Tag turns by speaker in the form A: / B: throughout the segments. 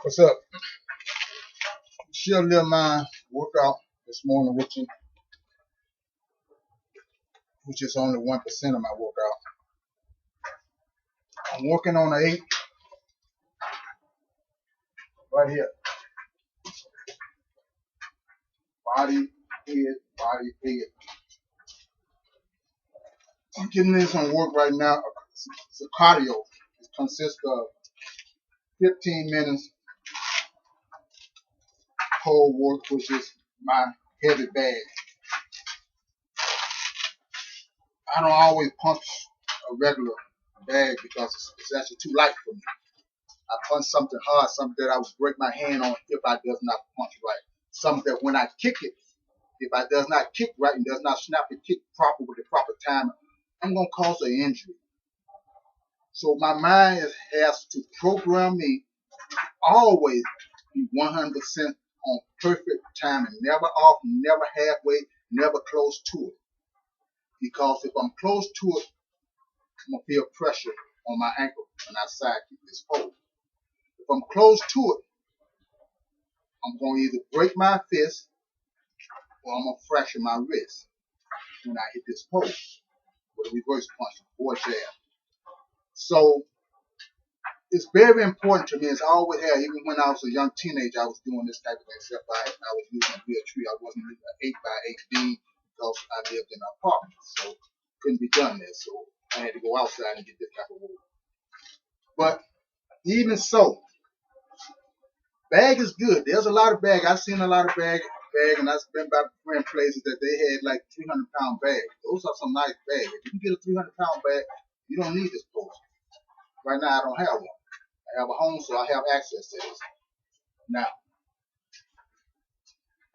A: What's up? Share a little my workout this morning, which is only 1% of my workout. I'm working on an 8 right here. Body, head. I'm getting in some work right now. It's a cardio. It consists of 15 minutes core work, which is my heavy bag. I don't always punch a regular bag because it's actually too light for me. I punch something hard, something that I would break my hand on if I does not punch right. Something that when I kick it, if I does not kick right and does not snap the kick proper with the proper time, I'm gonna cause an injury. So my mind has to program me always be 100% on perfect timing, never off, never halfway, never close to it. Because if I'm close to it, I'm gonna feel pressure on my ankle when I side kick this pole. If I'm close to it, I'm gonna either break my fist or I'm gonna fracture my wrist when I hit this pole with a reverse punch or jab. So it's very important to me. It's always had, even when I was a young teenager, I was doing this type of thing. Except I was using a real tree. I wasn't using an 8x8 beam because I lived in an apartment, so couldn't be done there. So I had to go outside and get this type of work. But even so, bag is good. There's a lot of bag. I've seen a lot of bag, and I've been by different places that they had like 300-pound bags. Those are some nice bags. If you get a 300-pound bag, you don't need this post. Right now, I don't have one. I have a home, so I have access to this. Now,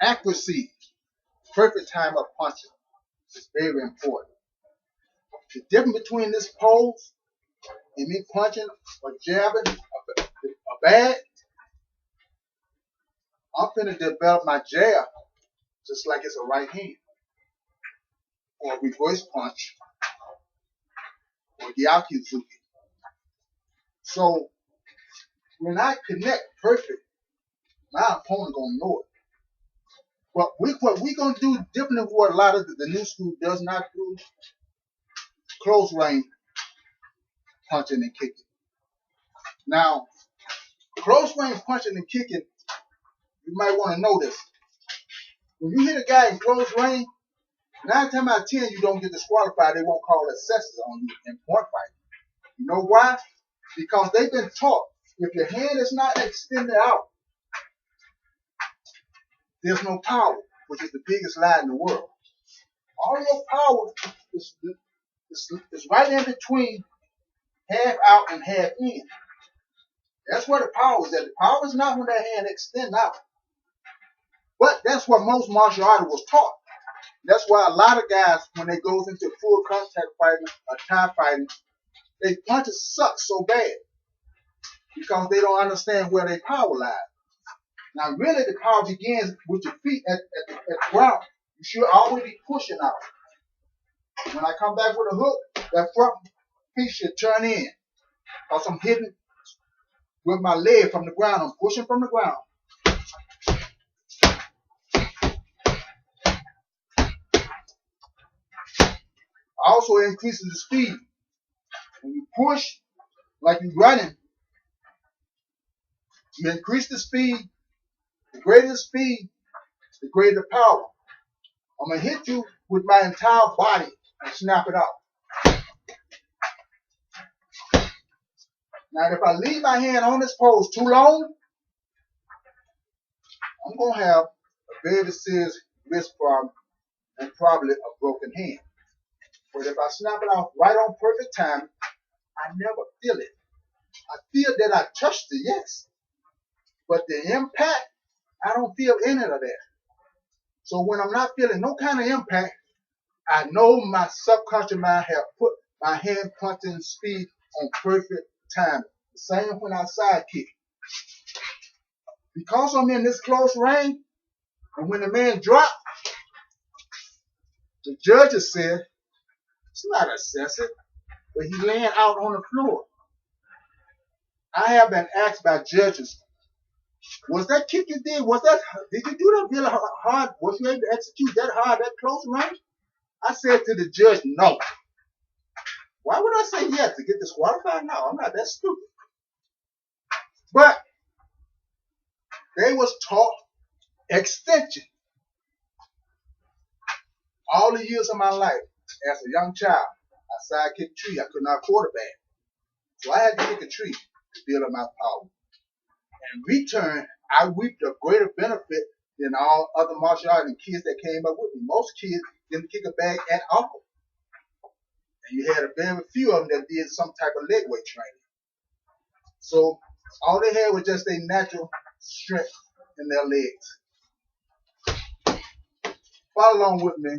A: accuracy, perfect time of punching is very important. The difference between this pose and me punching or jabbing a bag, I'm finna develop my jab just like it's a right hand or a reverse punch or Yakizuki. So when I connect perfect, my opponent gonna know it. But what we gonna do different than what a lot of the new school does not do, close range punching and kicking. Now, close range punching and kicking, you might want to know this. When you hit a guy in close range, 9 times out of 10 you don't get disqualified. They won't call excesses on you in point fight. You know why? Because they've been taught if your hand is not extended out, there's no power, which is the biggest lie in the world. All your power is right in between half out and half in. That's where the power is at. The power is not when that hand extends out. But that's what most martial artists was taught. That's why a lot of guys, when they goes into full contact fighting or tie fighting, they punches suck so bad because they don't understand where their power lies. Now, really, the power begins with your feet at the ground. You should always be pushing out. When I come back with a hook, that front piece should turn in because I'm hitting with my leg from the ground. I'm pushing from the ground. Also increases the speed. When you push like you're running, you increase the speed. The greater the speed, the greater the power. I'm going to hit you with my entire body and snap it out. Now, if I leave my hand on this pose too long, I'm going to have a very serious wrist problem and probably a broken hand. But if I snap it off right on perfect time, I never feel it. I feel that I touched it, yes. But the impact, I don't feel any of that. So when I'm not feeling no kind of impact, I know my subconscious mind have put my hand punching speed on perfect time. The same when I side kick. Because I'm in this close range, and when the man dropped, the judges said, it's not excessive, but he's laying out on the floor. I have been asked by judges Was that kick you did? Did you do that real hard? Was you able to execute that hard, that close range? I said to the judge, no. Why would I say yes to get disqualified? No, I'm not that stupid. But they was taught extension. All the years of my life, as a young child, I sidekicked a tree. I could not quarterback. So I had to kick a tree to build up my power. In return, I reaped a greater benefit than all other martial arts and kids that came up with me. Most kids didn't kick a bag at all. And you had a very few of them that did some type of leg weight training. So all they had was just their natural strength in their legs. Follow along with me.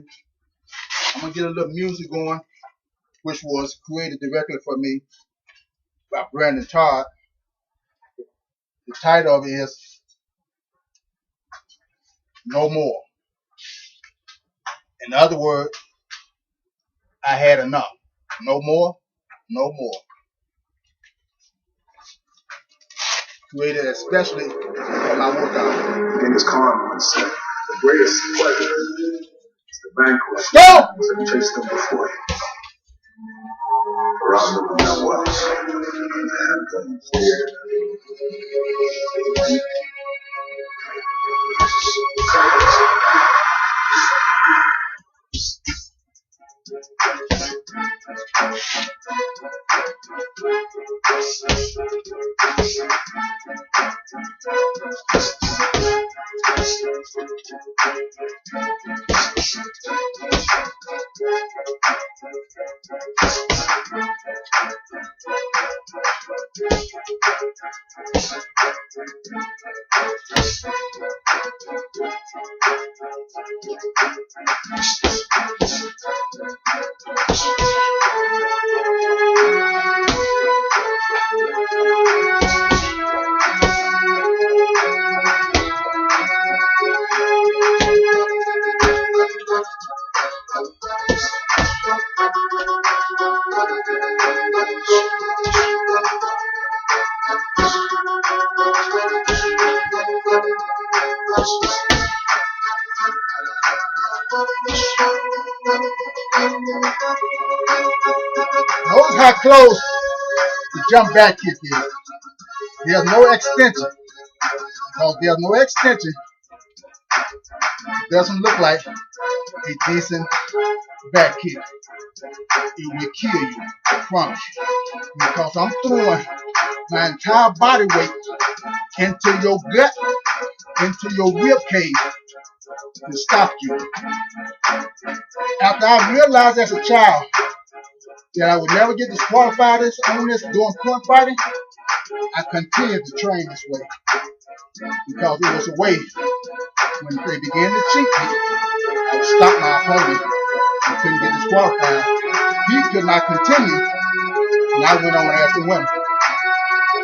A: I'm going to get a little music going, which was created directly for me by Brandon Todd. The title of it is No More. In other words, I had enough. No more, no more. Created especially for my workout.
B: In his calm once said, the greatest pleasure is to vanquish and chase them before you. For us, that was. And fear.
A: Notice how close the jump back kick is. There's no extension. Because there's no extension, it doesn't look like a decent back kick. It will kill you, I promise you. Because I'm throwing my entire body weight into your gut, into your rib cage to stop you. After I realized as a child that I would never get disqualified on this doing point fighting, I continued to train this way. Because it was a way, when they began to cheat me, I would stop my opponent and couldn't get disqualified. He could not continue, and I went on as the winner.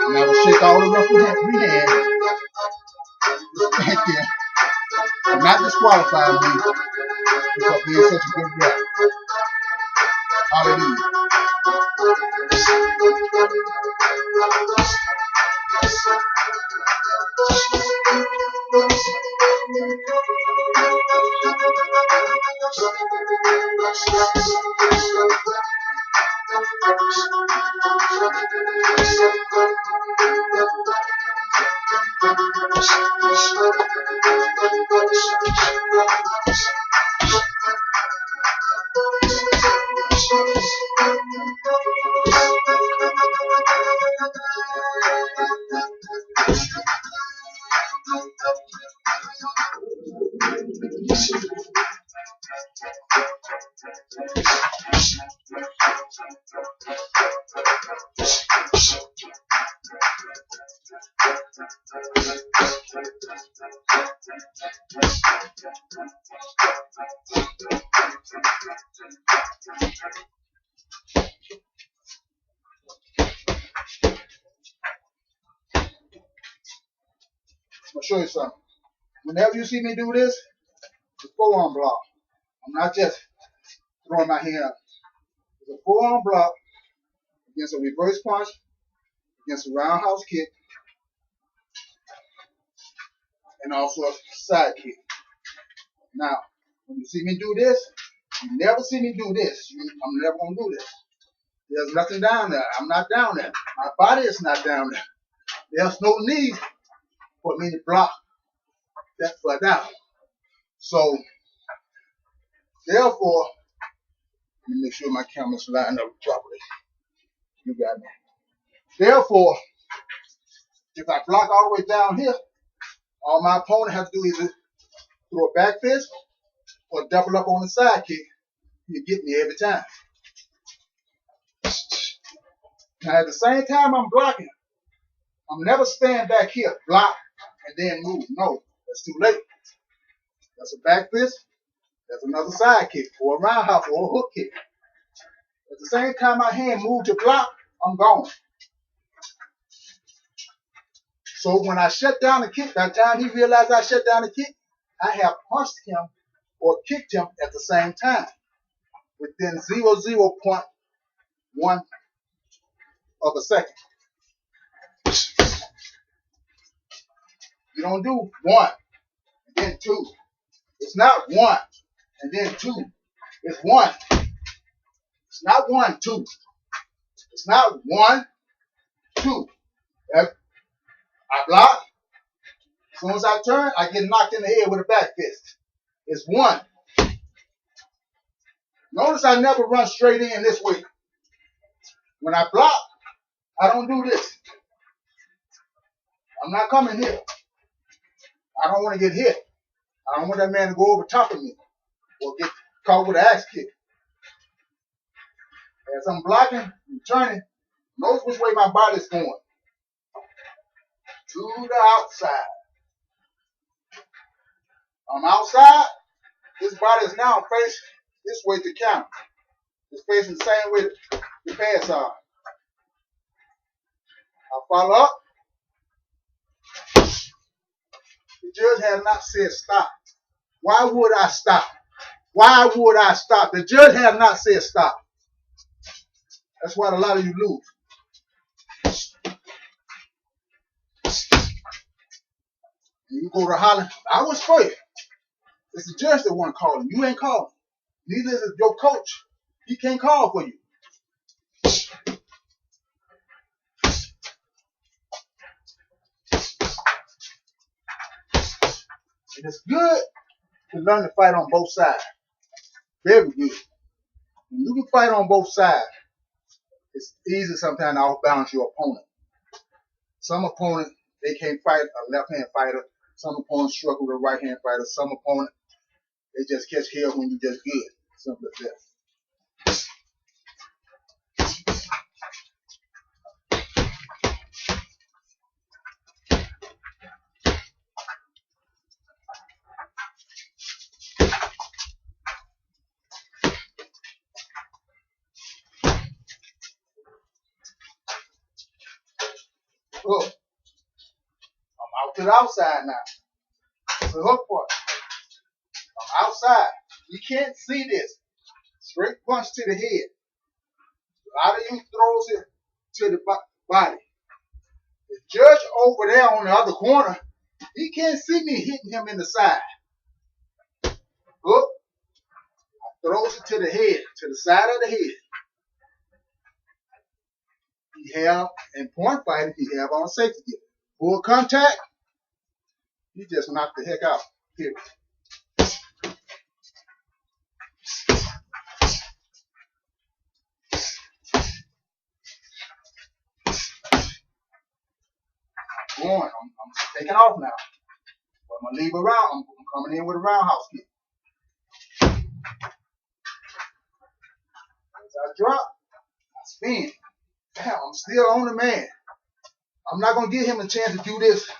A: And I would shake all the referees we had, thank them, but not disqualify me because being such a good rep. Hallelujah. I'm going to show you something. Whenever you see me do this, it's a forearm block. I'm not just throwing my hand up. It's a forearm block against a reverse punch, against a roundhouse kick, and also a side kick. Now, when you see me do this, you never see me do this. I'm never going to do this. There's nothing down there. I'm not down there. My body is not down there. There's no need for me to block that far down. So, therefore, let me make sure my camera's lined up properly. You got me. Therefore, if I block all the way down here, all my opponent has to do is throw a back fist or double up on the side kick. You get me every time. Now, at the same time I'm blocking, I'm never staying back here, block, and then move. No, that's too late. That's a back fist. That's another side kick or a roundhouse or a hook kick. At the same time my hand moves to block, I'm gone. So when I shut down the kick, by the time he realized I shut down the kick, I have punched him or kicked him at the same time within 0.1 of a second. You don't do 1 and then 2. It's not 1 and then 2. It's 1. It's not 1, 2. It's not 1, 2. I block. As soon as I turn, I get knocked in the head with a back fist. It's 1. Notice I never run straight in this way. When I block, I don't do this. I'm not coming here. I don't want to get hit. I don't want that man to go over top of me or get caught with an axe kick. As I'm blocking and turning, notice which way my body's going. To the outside. I'm outside. This body is now facing this way to counter. It's facing the same way the pads are. I follow up. The judge has not said stop. Why would I stop? Why would I stop? The judge has not said stop. That's why a lot of you lose. You go to holler, I was first. It's the judge that want to call him. You ain't calling. Neither is your coach. He can't call for you. And it's good to learn to fight on both sides. Very good. When you can fight on both sides, it's easy sometimes to outbalance your opponent. Some opponents, they can't fight a left-hand fighter. Some opponents struggle with a right-hand fighter. Some opponents, they just catch hell when you're just good. Simple as that. Look, I'm out to the outside now. It's a hook for it. I'm outside. You can't see this. Straight punch to the head. A lot of you throws it to the body. The judge over there on the other corner, he can't see me hitting him in the side. Look, I throws it to the head, to the side of the head. He have, in point fighting, he have on safety gear. Full contact, he just knocked the heck out. Period. Going, I'm taking off now. But I'm gonna leave around. I'm coming in with a roundhouse kick. As I drop, I spin. Damn, I'm still on the man. I'm not gonna give him a chance to do this.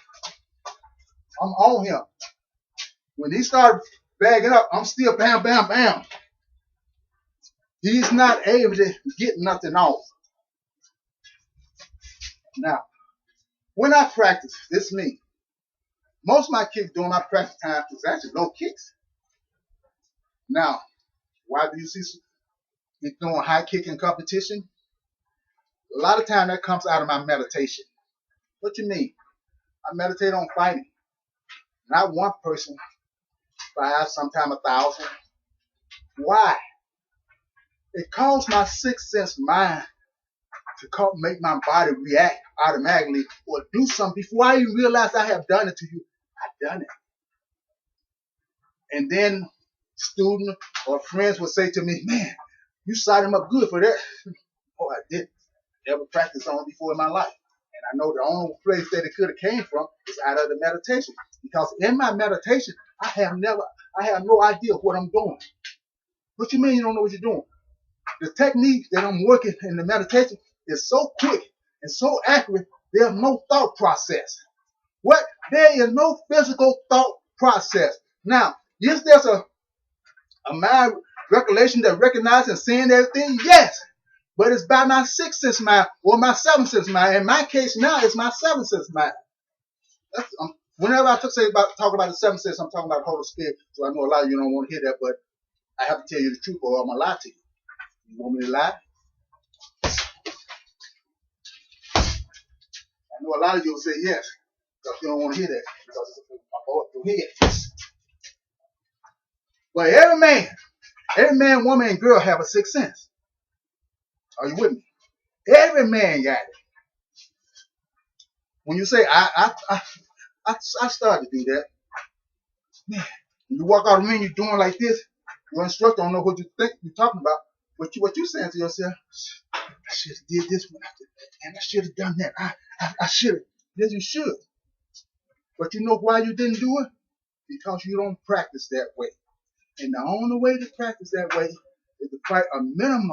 A: I'm on him. When he started bagging up, I'm still bam, bam, bam. He's not able to get nothing off. Now, when I practice, this me. Most of my kicks during my practice time is actually low kicks. Now, why do you see me doing high kicking competition? A lot of time that comes out of my meditation. What you mean? I meditate on fighting. Not one person, 5, sometimes 1,000. Why? It caused my sixth sense mind to make my body react automatically or do something before I even realize I have done it to you. I've done it. And then students or friends would say to me, man, you signed him up good for that. Oh, I didn't. Never practiced on it before in my life. And I know the only place that it could have came from is out of the meditation. Because in my meditation, I have no idea what I'm doing. What you mean you don't know what you're doing? The technique that I'm working in the meditation is so quick and so accurate, there's no thought process. What? There is no physical thought process. Now, is there a mind recollection that recognizes and seeing everything? Yes. But it's by my sixth sense mind or my seventh sense mind. In my case now, it's my seventh sense mind. Whenever I talk about the seventh sense, I'm talking about the Holy Spirit. So I know a lot of you don't want to hear that, but I have to tell you the truth or I'm going to lie to you. You want me to lie? I know a lot of you will say yes, because you don't want to hear that, because it's above your head. But every man, woman, and girl have a sixth sense. Are you with me? Every man got it. When you say, I started to do that, man, when you walk out of the room, you're doing like this, your instructor don't know what you think you're talking about. What you saying to yourself, I should have did this one, and I should have done that. I should have. Yes, you should. But you know why you didn't do it? Because you don't practice that way. And the only way to practice that way is to fight a minimum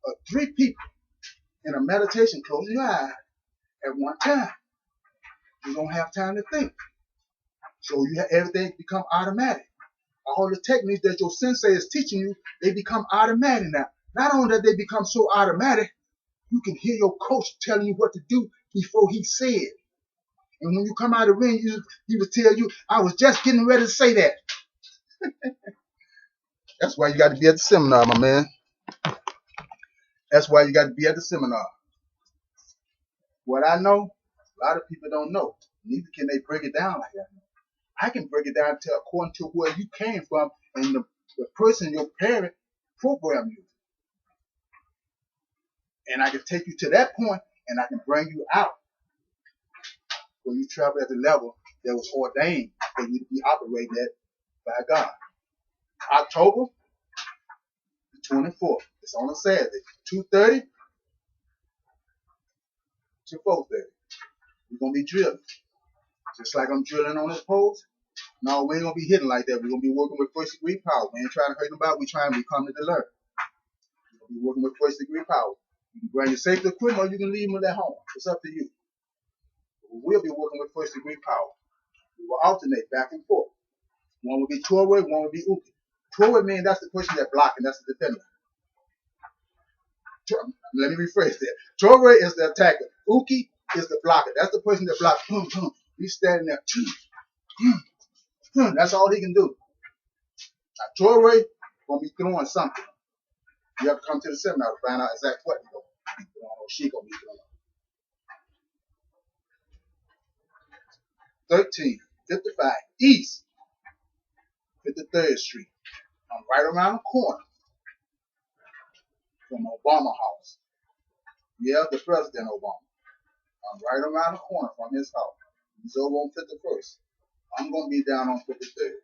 A: of 3 people in a meditation, closing your eyes at one time. You don't have time to think. So everything become automatic. All the techniques that your sensei is teaching you, they become automatic now. Not only that they become so automatic, you can hear your coach telling you what to do before he said. And when you come out of the ring, he will tell you, I was just getting ready to say that. That's why you got to be at the seminar, my man. That's why you got to be at the seminar. What I know, a lot of people don't know. Neither can they break it down like that. I can break it down to according to where you came from and the person, your parent, programmed you. And I can take you to that point and I can bring you out when you travel at the level that was ordained for you to be operating at by God. October the 24th. It's on a Saturday, 2:30 to 4:30. We're going to be drilling. Just like I'm drilling on this post. No, we ain't going to be hitting like that. We're going to be working with first degree power. We ain't trying to hurt nobody. We're trying to become to learn. We're going to be working with first degree power. You can bring your safety equipment or you can leave them at home. It's up to you. We'll be working with first degree power. We will alternate back and forth. One will be Torah, one will be Uki. Torah means that's the person that blocking, that's the defender. Let me rephrase that. Torah is the attacker. Uki is the blocker. That's the person that blocks. He's standing there. That's all he can do. Now, Torah gonna be throwing something. You have to come to the seminar to find out exactly what he's gonna be throwing or she gonna be throwing. 1355 East 53rd Street. I'm right around the corner from Obama House. Yeah, the President Obama. I'm right around the corner from his house. He's over on 51st. I'm going to be down on 53rd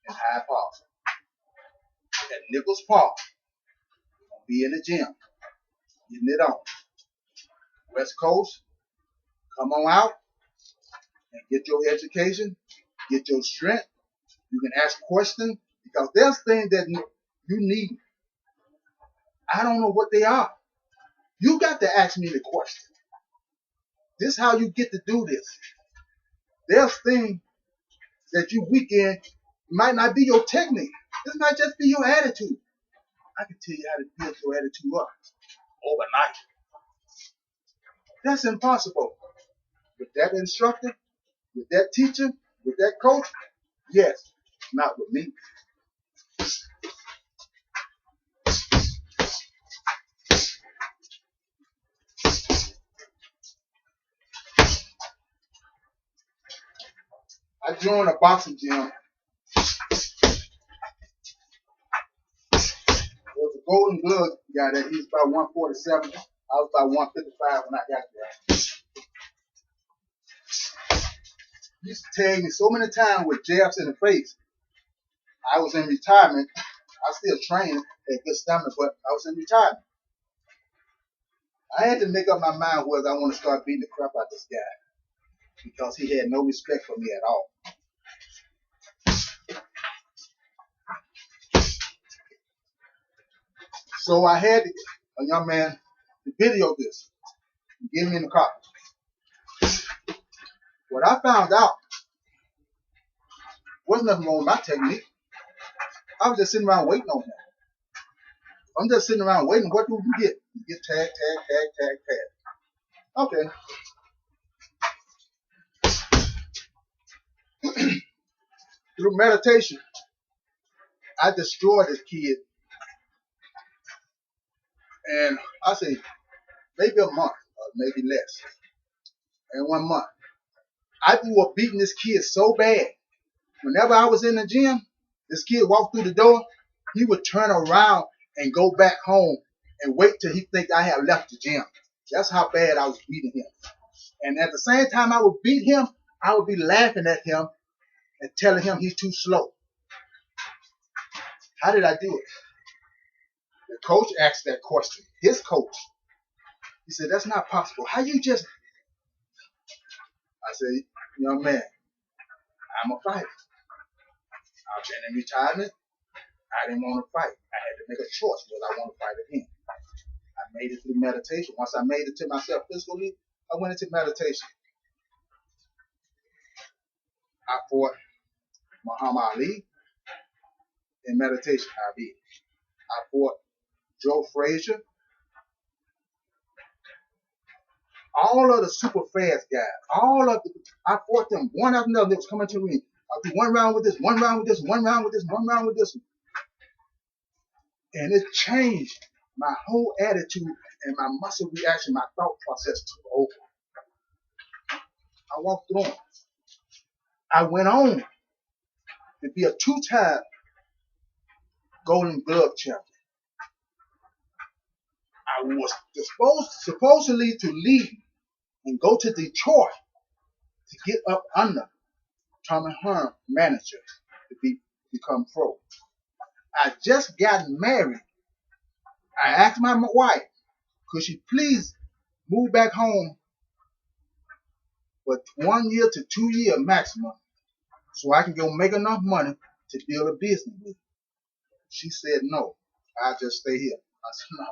A: in Hyde Park. At Nichols Park. I'm going to be in the gym. Getting it on. West Coast, come on out and get your education, get your strength. You can ask questions because there's things that you need. I don't know what they are. You got to ask me the question. This is how you get to do this. There's things that you weak in might not be your technique. This might just be your attitude. I can tell you how to build your attitude up overnight. That's impossible. With that instructor, with that teacher, with that coach, yes, not with me. I joined a boxing gym. There was a Golden Glove guy there. He was about 147. I was about 155 when I got there. He used to tag me so many times with jabs in the face. I was in retirement. I still trained, had good stamina, but I was in retirement. I had to make up my mind whether I want to start beating the crap out of this guy because he had no respect for me at all. So I had a young man to video this and get me in the car. What I found out wasn't nothing wrong with my technique. I was just sitting around waiting on him. I'm just sitting around waiting. What do you get? You get tag, tag, tag, tag, tag. Okay. Through meditation, I destroyed this kid. And I say maybe a month or maybe less. And 1 month. I grew up beating this kid so bad. Whenever I was in the gym, this kid walked through the door, he would turn around and go back home and wait till he think I had left the gym. That's how bad I was beating him. And at the same time I would beat him, I would be laughing at him and telling him he's too slow. How did I do it? The coach asked that question. His coach. He said, that's not possible. How you just... I said, young man, I'm a fighter. I've been in retirement. I didn't want to fight. I had to make a choice whether I want to fight again. I made it through meditation. Once I made it to myself physically, I went into meditation. I fought Muhammad Ali in meditation. I fought Joe Frazier. All of the super fast guys, I fought them one after another. They was coming to the ring. I'll do 1 round with this, 1 round with this, 1 round with this, 1 round with this. And it changed my whole attitude and my muscle reaction, my thought process took over. I walked through them. I went on to be a 2-time Golden Glove champion. I was supposedly to leave and go to Detroit to get up under Tommy Hearn manager to become pro. I just got married. I asked my wife, could she please move back home for 1 year to 2 years maximum so I can go make enough money to build a business with. She said no, I'll just stay here. I said no,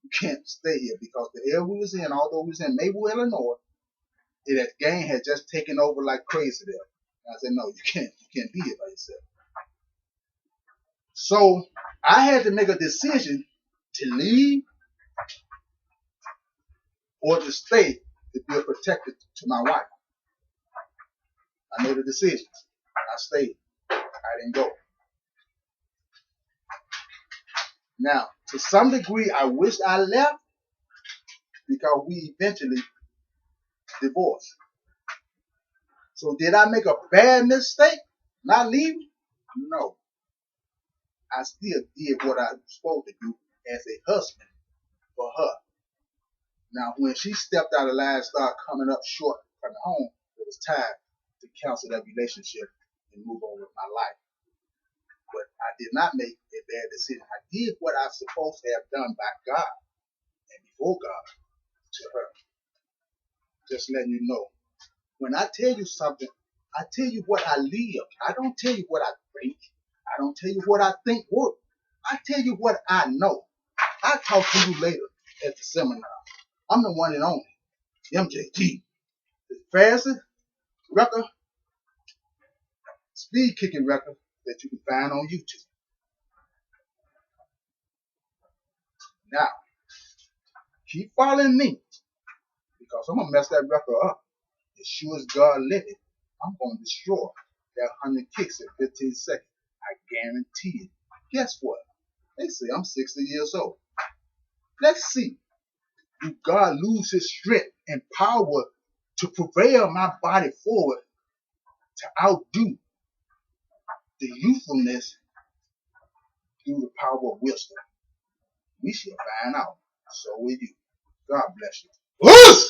A: you can't stay here because the area we was in, although we was in Mayville, Illinois, that gang had just taken over like crazy there. And I said no, you can't be here by yourself. So I had to make a decision to leave or to stay to be a protector to my wife. I made a decision. I stayed. I didn't go. Now, to some degree, I wish I left because we eventually divorced. So did I make a bad mistake not leaving? No. I still did what I was supposed to do as a husband for her. Now, when she stepped out of line and started coming up short from home, it was time to cancel that relationship and move on with my life. But I did not make a bad decision. I did what I was supposed to have done by God and before God to her. Just letting you know. When I tell you something, I tell you what I live. I don't tell you what I think. I don't tell you what I think works. I tell you what I know. I'll talk to you later at the seminar. I'm the one and only MJG, the fastest record, speed kicking record that you can find on YouTube. Now, keep following me because I'm going to mess that record up. As sure as God living, I'm going to destroy that 100 kicks in 15 seconds. I guarantee it. Guess what? They say I'm 60 years old. Let's see. Do God lose his strength and power to prevail my body forward to outdo the youthfulness through the power of wisdom. We shall find out. So will you. God bless you. Whoosh!